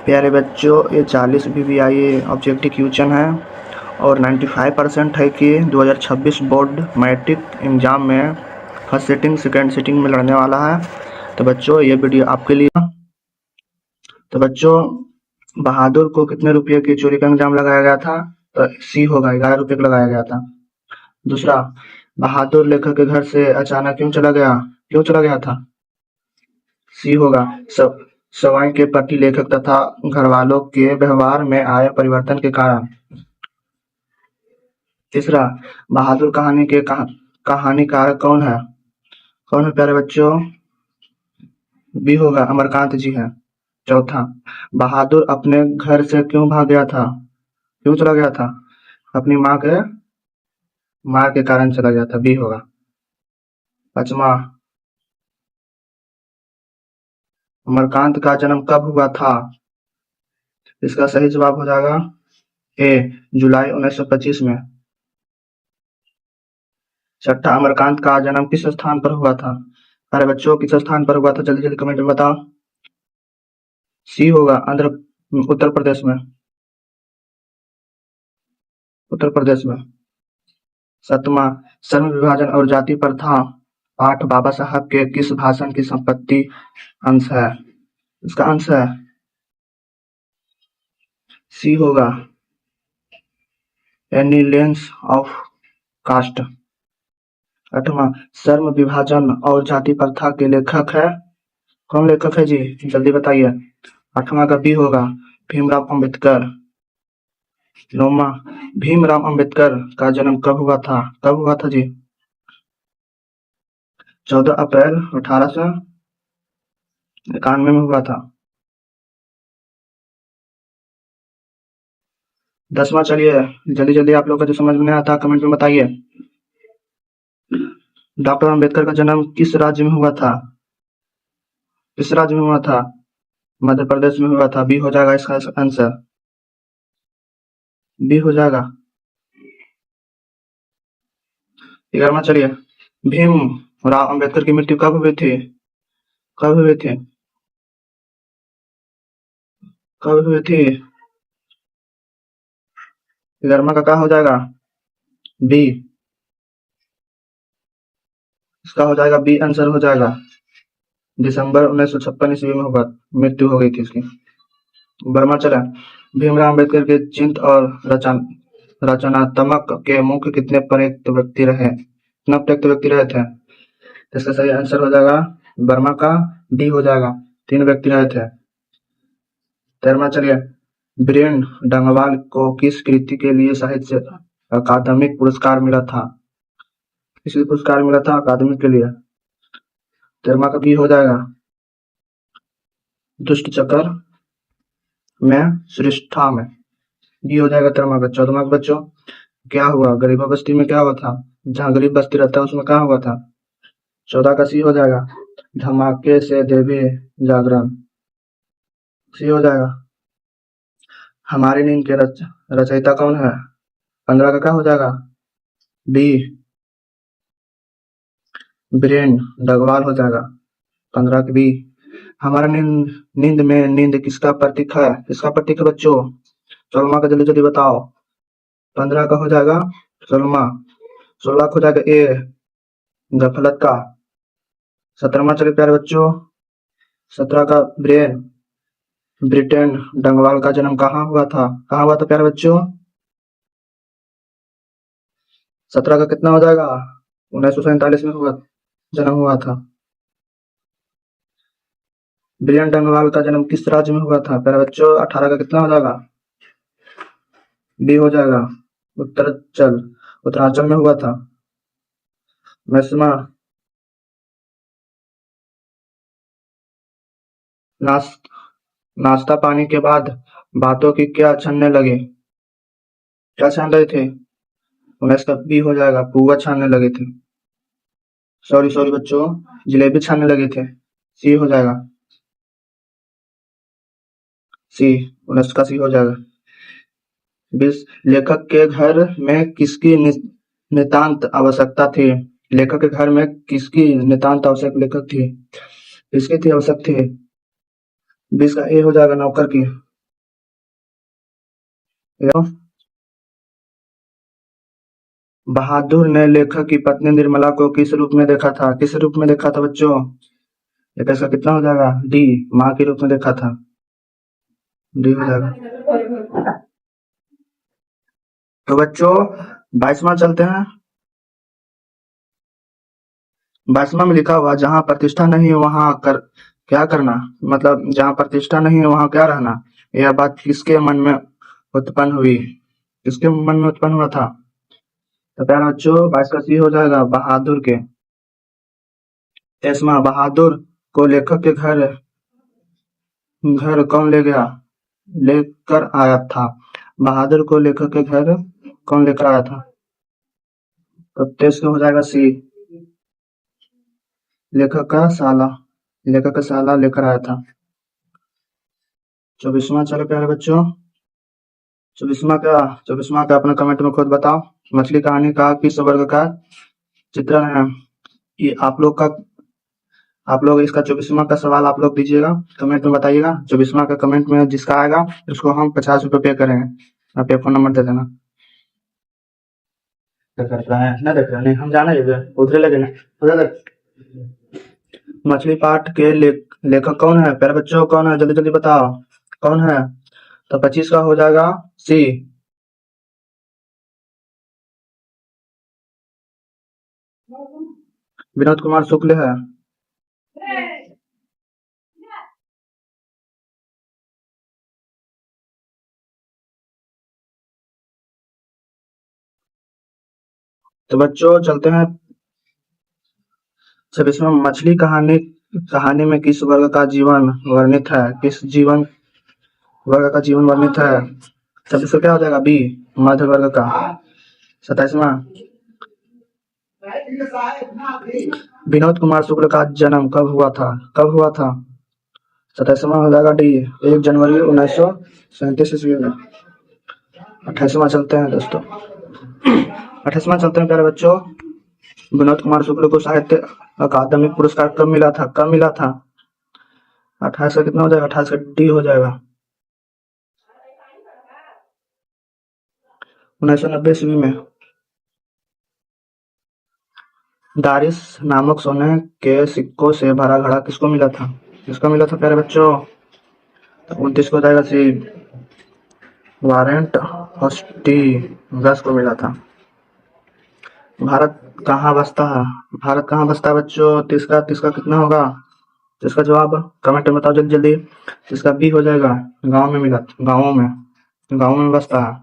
प्यारे बच्चों, ये 40 BBI ऑब्जेक्टिव क्वेश्चन है और 95% है कि 2026 बोर्ड मैट्रिक एग्ज़ाम में फर्स्ट सिटिंग सेकेंड सिटिंग में लड़ने वाला है। तो बच्चों, ये वीडियो आपके लिए। तो बच्चों, बहादुर को कितने रुपये की चोरी का इल्ज़ाम लगाया गया था? तो सी होगा, 11 रुपये का लगाया गया था। दूसरा, बहादुर लेखक के घर से अचानक क्यों चला गया था? सी होगा, सवाई के प्रति लेखक तथा घरवालों के व्यवहार में आए परिवर्तन के कारण। तीसरा, बहादुर कहानी के कहानीकार कौन है प्यारे बच्चों? बी होगा, अमरकांत जी है। चौथा, बहादुर अपने घर से क्यों चला गया था? अपनी माँ के कारण चला गया था, बी होगा। पांचवा, अमरकांत का जन्म कब हुआ था? इसका सही जवाब हो जाएगा ए, जुलाई 1925 में। छठा, अमरकांत का जन्म किस स्थान पर हुआ था? अरे बच्चों, किस स्थान पर हुआ था? जल्दी जल्दी कमेंट में बताओ। सी होगा, उत्तर प्रदेश में। सातवां, श्रम विभाजन और जाति प्रथा पाठ बाबा साहब के किस भाषण की संपत्ति अंश है? इसका अंश है, सी होगा, एनिलेंस ऑफ कास्ट। आठवां, श्रम विभाजन और जाति प्रथा के लेखक है कौन? लेखक है जी, जल्दी बताइए। आठवां का बी होगा, भीमराव अम्बेडकर। नौवां, भीमराव अम्बेडकर का जन्म कब हुआ था जी? 14 अप्रैल 1891 में हुआ था। 10वां, चलिए जल्दी जल्दी आप लोग का जो समझ में नहीं आता कमेंट में बताइए। डॉक्टर अम्बेडकर का जन्म किस राज्य में हुआ था? मध्य प्रदेश में हुआ था, बी हो जाएगा इसका आंसर, बी हो जाएगा। 11वां, चलिए, भीम राव अम्बेडकर की मृत्यु कब हुई थी? 11वां का क्या हो जाएगा? बी, इसका हो जाएगा बी, आंसर हो जाएगा। दिसंबर 1956 ईस्वी में होगा, मृत्यु हो गई थी इसकी। 12वां, चला, भीमराव अम्बेडकर के चिंतन और रचनात्मक के मुख्य कितने प्रयुक्त व्यक्ति रहे थे? इसका सही आंसर हो जाएगा 12वां का डी हो जाएगा, 3 व्यक्ति रहे थे। 13वां, चलिए, वीरेंद्र डंगवाल को किस कृति के लिए साहित्य अकादमी पुरस्कार मिला था? किस पुरस्कार मिला था अकादमी के लिए? 13वां का बी हो जाएगा, दुष्ट चक्र में श्रेष्ठा में, बी हो जाएगा 13वां का। 14वां बच्चों, क्या हुआ गरीबा बस्ती में? क्या हुआ था? जहाँ गरीब बस्ती रहता है उसमें क्या हुआ था? 14 का सी हो जाएगा, धमाके से देवी जागरण, सी हो जाएगा। हमारी नींद के रचयिता कौन है? 15 का क्या हो जाएगा? बी, वीरेंद्र डंगवाल हो जाएगा, 15 की बी। हमारा नींद में नींद किसका प्रतीक है? इसका प्रतीक है बच्चों 16वां का, जल्दी जल्दी बताओ। 15 का हो जाएगा 16वां, 16 का हो जाएगा ए, गफलत का। 17वां, चलिए प्यारे बच्चों, 17 का ब्रिटेन डंगवाल का जन्म कहाँ हुआ था प्यारे बच्चों? 17 का कितना हो जाएगा? 1947 में जन्म हुआ था। ब्रिटेन डंगवाल का जन्म किस राज्य में हुआ था प्यारे बच्चों? 18 का कितना हो जाएगा? बी हो जाएगा, उत्तरांचल में हुआ था। नाश्ता पानी के बाद बातों की क्या छानने लगे? क्या छान रहे थे? 19 का बी हो जाएगा, पुआ छानने लगे थे। सॉरी बच्चों, जलेबी छानने लगे थे, सी हो जाएगा, सी 19 का सी हो जाएगा। 20, लेखक के घर में किसकी नितांत आवश्यकता थी? लेखक के घर में किसकी नितांत आवश्यक थी? 20 का ए हो जाएगा, नौकर की। बहादुर ने लेखक की पत्नी निर्मला को किस रूप में देखा था? किस रूप में देखा था बच्चों? ये कैसा कितना हो जाएगा? डी, माँ के रूप में देखा था। डी हो जाएगा। तो बच्चों 22वां चलते हैं। 22वां में लिखा हुआ जहां प्रतिष्ठा नहीं है वहां कर क्या करना, मतलब जहां प्रतिष्ठा नहीं है वहां क्या रहना। यह बात किसके मन में उत्पन्न हुई? किसके मन में उत्पन्न हुआ था? तो प्यारे बच्चों 22 का सी हो जाएगा बहादुर के। 23वां बहादुर को लेखक के घर घर कौन ले गया लेकर आया था? बहादुर को लेखक के घर कौन लेकर आया था? तो 23 का हो जाएगा सी, लेखक का साला। लेखक का साला लेकर आया था। 24वां चलो प्यारे बच्चों। 24वां का अपने कमेंट में खुद बताओ। मछली कहानी का किस वर्ग का चित्रण है? ये आप लोग इसका 24वां का सवाल आप लोग दीजिएगा, कमेंट में बताइएगा। 24वां का कमेंट में जिसका आएगा उसको हम 50 रुपये पे करेंगे। आप पे फोन नंबर दे देना। क्या कर रहा है ना, देख रहा नहीं, हम जाना है उधर लगे ना उधर। मछली पाठ के लेखक कौन है प्यारे बच्चों? कौन है जल्दी जल्दी बताओ कौन है? तो 25 का हो जाएगा सी, विनोद कुमार शुक्ल है। तो बच्चों चलते हैं 26वां। मछली कहानी कहानी में किस वर्ग का जीवन वर्णित है? किस जीवन वर्ग का जीवन वर्णित है? 26 क्या हो जाएगा? बी, मध्य वर्ग का। 27वां विनोद कुमार शुक्ल का जन्म कब हुआ था? कब हुआ था? 27वां हो जाएगा डी, 1 जनवरी 1937 ईस्वी में। 28वां चलते हैं दोस्तों। 28वां चलते हैं प्यारे बच्चों। विनोद कुमार शुक्ल को साहित्य अकादमी पुरस्कार कब मिला था? कब मिला था? 28 का कितना हो जाएगा? 28 का डी हो जाएगा। 1990 ईस्वी में। दारिस नामक सोने के सिक्कों से भरा घड़ा किसको मिला था? किसको मिला था प्यारे बच्चों? तो 29 को हो जाएगा सी, वारेंट हॉस्टिंगस को मिला था। भारत कहाँ बसता है? भारत कहाँ बसता है बच्चों? 30 का कितना होगा? तो इसका जवाब कमेंट में बताओ जल्दी जल्दी। इसका बी हो जाएगा, गांव में मिला, गांव में बसता है।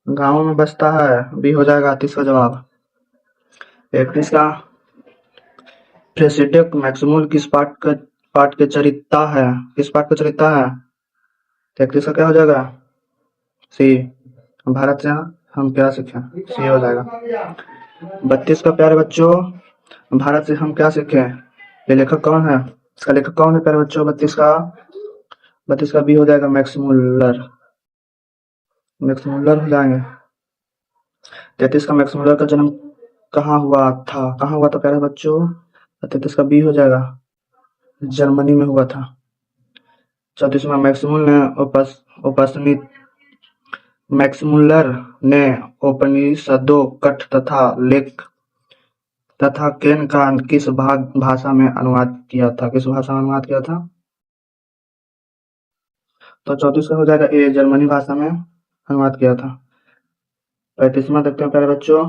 गांव में बसता है, बी हो जाएगा 30 का जवाब। 31 का फ्रेसिडेक मैक्सिमुल किस पाठ के चरिता है? किस पाठ का चरिता है? 31 का क्या हो जाएगा? सी, भारत से हम क्या सीखें, सी हो जाएगा। 32 का प्यारे बच्चों, भारत से हम क्या सीखें, ये लेखक कौन है? इसका लेखक कौन है प्यारे बच्चों? 32 का बी हो जाएगा, मैक्स मुल्लर हो जाएंगे। 33 का मैक्स मुल्लर का जन्म कहाँ हुआ था? कहाँ हुआ था प्यारे बच्चों? 33 का बी हो जाएगा, जर्मनी में हुआ था। 34वां मैक्समुलर ने उपनिषदों कठ तथा केन का किस भाषा में अनुवाद किया था? किस भाषा में अनुवाद किया था? तो 34 का हो जाएगा ए, जर्मनी भाषा में अनुवाद किया था। 35वां देखते हैं प्यारे बच्चों।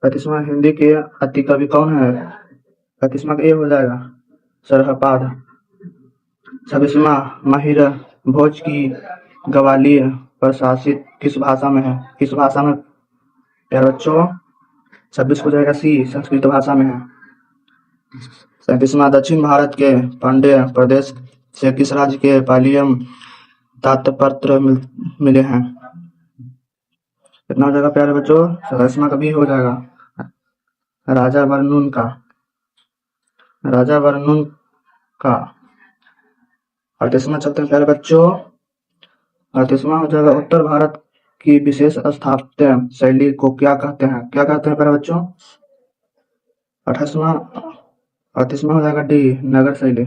35वां हिंदी के अति कवि कौन है? 35वां का ए हो जाएगा, सरहपाद। 26वां माहिर भोज की ग्वालियर प्रशासित किस भाषा में है? किस भाषा में प्यारे बच्चों? 26 को जाएगा सी, संस्कृत भाषा में है। 37वां दक्षिण भारत के पांड्य प्रदेश से किस राज्य के पालियम तातपत्र मिले हैं? कितना हो जाएगा प्यारे बच्चों? 37वां का भी हो जाएगा, राजा वर्णुन का। 38वां चलते हैं प्यारे बच्चों। 38वां हो जाएगा, उत्तर भारत की विशेष स्थापत्य शैली को क्या कहते हैं? क्या कहते हैं प्यारे बच्चों? 38वां हो जाएगा डी, नगर शैली।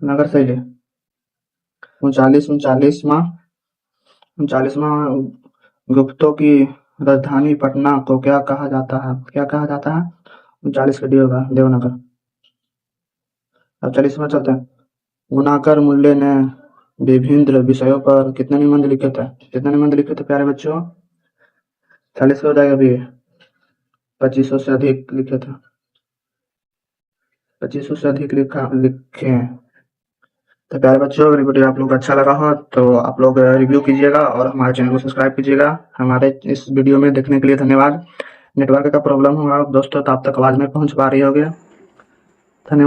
नगर शैली। 39वां गुप्तों की राजधानी पटना को क्या कहा जाता है? क्या कहा जाता है? 39 का डी होगा, देवनगर। अब 40वां चलते हैं। गुणाकर मूल्य ने विभिन्न विषयों पर कितने निबंध लिखे थे? कितने निबंध लिखे थे प्यारे बच्चों? 40 का हो जाएगा अभी, 2500 से अधिक लिखे थे। 2500 से अधिक लिखे हैं। तो प्यारे बच्चों, अगर वीडियो आप लोग को अच्छा लगा हो तो आप लोग रिव्यू कीजिएगा और हमारे चैनल को सब्सक्राइब कीजिएगा। हमारे इस वीडियो में देखने के लिए धन्यवाद। नेटवर्क का प्रॉब्लम होगा दोस्तों, तो आप तक आवाज़ नहीं पहुंच पा रही होगी। धन्यवाद।